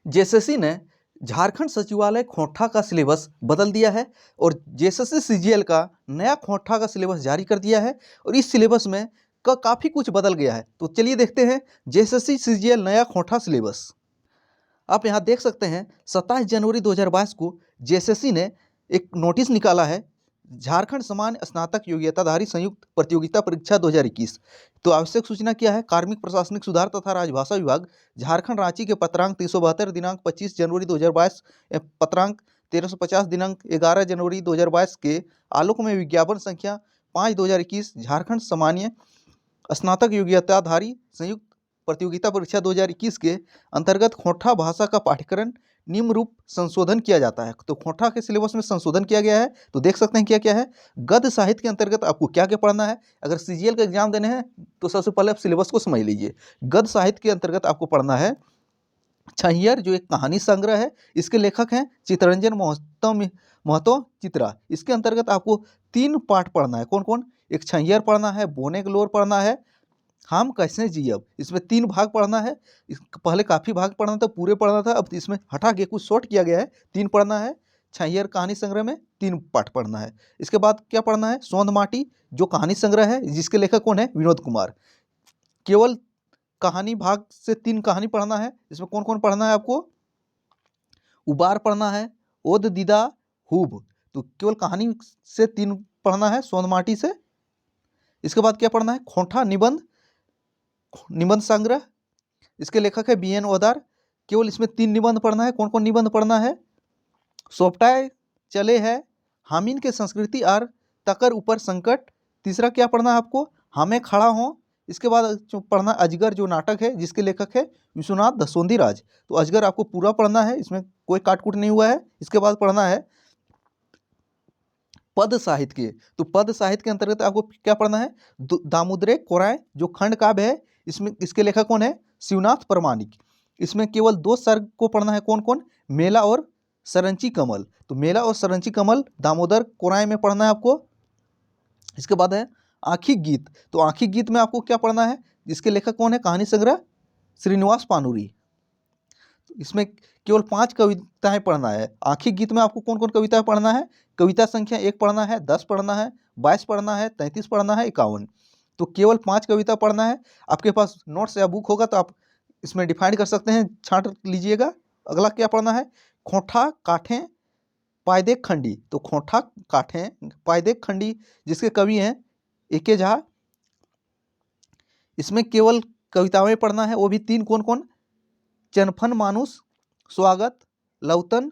JSSC ने झारखंड सचिवालय खोंठा का सिलेबस बदल दिया है और जेएसएससी सीजीएल का नया खोंठा का सिलेबस जारी कर दिया है और इस सिलेबस में काफ़ी कुछ बदल गया है। तो चलिए देखते हैं जेएसएससी सीजीएल नया खोंठा सिलेबस। आप यहाँ देख सकते हैं 27 जनवरी 2022 को जेएसएससी ने एक नोटिस निकाला है, झारखंड सामान्य स्नातक योग्यताधारी संयुक्त प्रतियोगिता परीक्षा 2021। तो आवश्यक सूचना क्या है? कार्मिक प्रशासनिक सुधार तथा राजभाषा विभाग झारखंड रांची के पत्रांक 372 दिनांक 25 जनवरी 2022 पत्रांक 1350 दिनांक 11 जनवरी 2022 के आलोक में विज्ञापन संख्या 5/2021 झारखंड सामान्य स्नातक योग्यताधारी संयुक्त प्रतियोगिता परीक्षा 2021 के अंतर्गत खोंठा भाषा का पाठ्यक्रम निम्न रूप संशोधन किया जाता है। तो खोंठा के सिलेबस में संशोधन किया गया है। तो देख सकते हैं क्या क्या है। गद्य साहित्य के अंतर्गत आपको क्या क्या पढ़ना है। अगर सीजीएल का एग्जाम देने हैं तो सबसे पहले आप सिलेबस को समझ लीजिए। गद्य साहित्य के अंतर्गत आपको पढ़ना है छहियर, जो एक कहानी संग्रह है। इसके लेखक हैं चित्तरंजन महतो चित्रा। इसके अंतर्गत आपको 3 पाठ पढ़ना है। कौन कौन? एक छहियर पढ़ना है, बोने गलोर पढ़ना है, हम कैसे जियब। इसमें 3 भाग पढ़ना है। पहले काफ़ी भाग पढ़ना था, पूरे पढ़ना था, अब इसमें हटा के कुछ शॉर्ट किया गया है। 3 पढ़ना है। छहियर कहानी संग्रह में 3 पाठ पढ़ना है। इसके बाद क्या पढ़ना है? सोंध माटी, जो कहानी संग्रह है, जिसके लेखक कौन है? विनोद कुमार। केवल कहानी भाग से 3 कहानी पढ़ना है। इसमें कौन कौन पढ़ना है आपको? उबार पढ़ना है, ओद दीदा हुब। तो केवल कहानी से 3 पढ़ना है सोंध माटी से। इसके बाद क्या पढ़ना है? खोंठा निबंध संग्रह। इसके लेखक है बीएन ओदार। केवल इसमें 3 निबंध पढ़ना है। कौन कौन निबंध पढ़ना है? सोपटाए चले है, हामिन के संस्कृति और तकर ऊपर संकट। तीसरा क्या पढ़ना है आपको? हमें खड़ा हो। इसके बाद पढ़ना अजगर, जो नाटक है, जिसके लेखक है विश्वनाथ दसोंदी राज। तो अजगर आपको पूरा पढ़ना है, इसमें कोई काटकूट नहीं हुआ है। इसके बाद पढ़ना है पद साहित्य के। तो पद साहित्य के अंतर्गत आपको क्या पढ़ना है? दामोदरे कोराय, जो खंड काव्य है, इसमें इसके लेखक कौन है? शिवनाथ प्रमाणिक। इसमें केवल 2 सर्ग को पढ़ना है। कौन कौन? मेला और सरंची कमल। तो मेला और सरंची कमल दामोदर कोराय में पढ़ना है आपको। इसके बाद है आँखी गीत। तो आँखी गीत में आपको क्या पढ़ना है? जिसके लेखक कौन है? कहानी संग्रह श्रीनिवास पानुरी। इसमें केवल 5 कविताएं पढ़ना है। आँखी गीत में आपको कौन कौन कविताएं पढ़ना है? कविता संख्या 1 पढ़ना है, 10 पढ़ना है, 22 पढ़ना है, 33 पढ़ना है, 51। तो केवल 5 कविता पढ़ना है। आपके पास नोट्स या बुक होगा तो आप इसमें डिफाइन कर सकते हैं, छांट लीजिएगा। अगला क्या पढ़ना है? खोंठा काठें पायदेख खंडी। तो खोंठा काठें पायदेख खंडी, जिसके कवि हैं एके झा। इसमें केवल कविताएं पढ़ना है, वो भी 3। कौन कौन? चनफन मानुस, स्वागत, लौतन,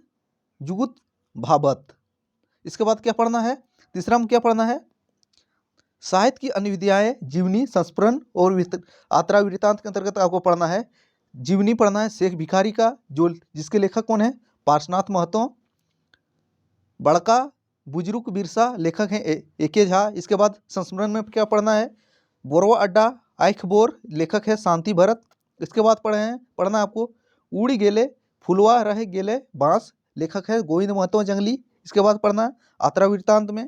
जुगुत, भाबत। इसके बाद क्या पढ़ना है? तीसरा में क्या पढ़ना है? साहित्य की अन्य विधाएं, जीवनी, संस्मरण और आत्रा वृत्तांत के अंतर्गत आपको पढ़ना है। जीवनी पढ़ना है शेख भिखारी का, जो जिसके लेखक कौन है? पार्शनाथ महतो। बड़का बुजुर्ग बिरसा, लेखक हैं एके झा। इसके बाद संस्मरण में क्या पढ़ना है? बोरवा अड्डा आइखबोर, लेखक है शांति भरत। इसके बाद पढ़ना है आपको उड़ी गेले फुलवा रहे गेले बांस, लेखक है गोविंद महतो जंगली। इसके बाद पढ़ना है आत्रा वृत्तांत में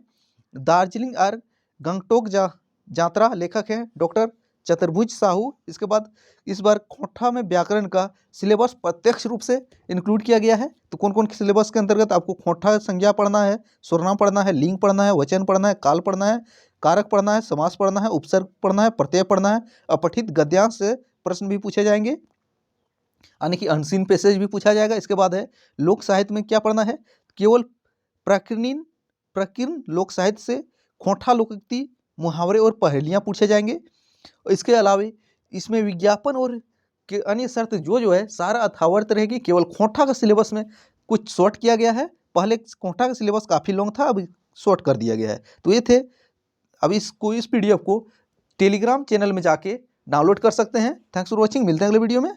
दार्जिलिंग और गंगटोक जात्रा, लेखक है डॉक्टर चतुर्भुज साहू। इसके बाद इस बार खोंठा में व्याकरण का सिलेबस प्रत्यक्ष रूप से इंक्लूड किया गया है। तो कौन कौन के सिलेबस के अंतर्गत आपको खोंठा संज्ञा पढ़ना है, सर्वनाम पढ़ना है, लिंग पढ़ना है, वचन पढ़ना है, काल पढ़ना है, कारक पढ़ना है, समास पढ़ना है, उपसर्ग पढ़ना है, प्रत्यय पढ़ना है। अपठित गद्यांश से प्रश्न भी पूछे जाएंगे, यानी कि अनसीन पैसेज भी पूछा जाएगा। इसके बाद है लोक साहित्य में क्या पढ़ना है? केवल प्रकीर्णन लोक साहित्य से खोंठा लोकोक्ति, मुहावरे और पहेलियाँ पूछे जाएंगे। इसके अलावा इसमें विज्ञापन और के अन्य शर्त जो है सारा यथावत रहेगी। केवल खोंठा का सिलेबस में कुछ शॉर्ट किया गया है। पहले खोंठा का सिलेबस काफ़ी लॉन्ग था, अब शॉर्ट कर दिया गया है। तो ये थे। अब इस PDF को टेलीग्राम चैनल में जाके डाउनलोड कर सकते हैं। Thanks for watching. मिलते हैं अगले वीडियो में।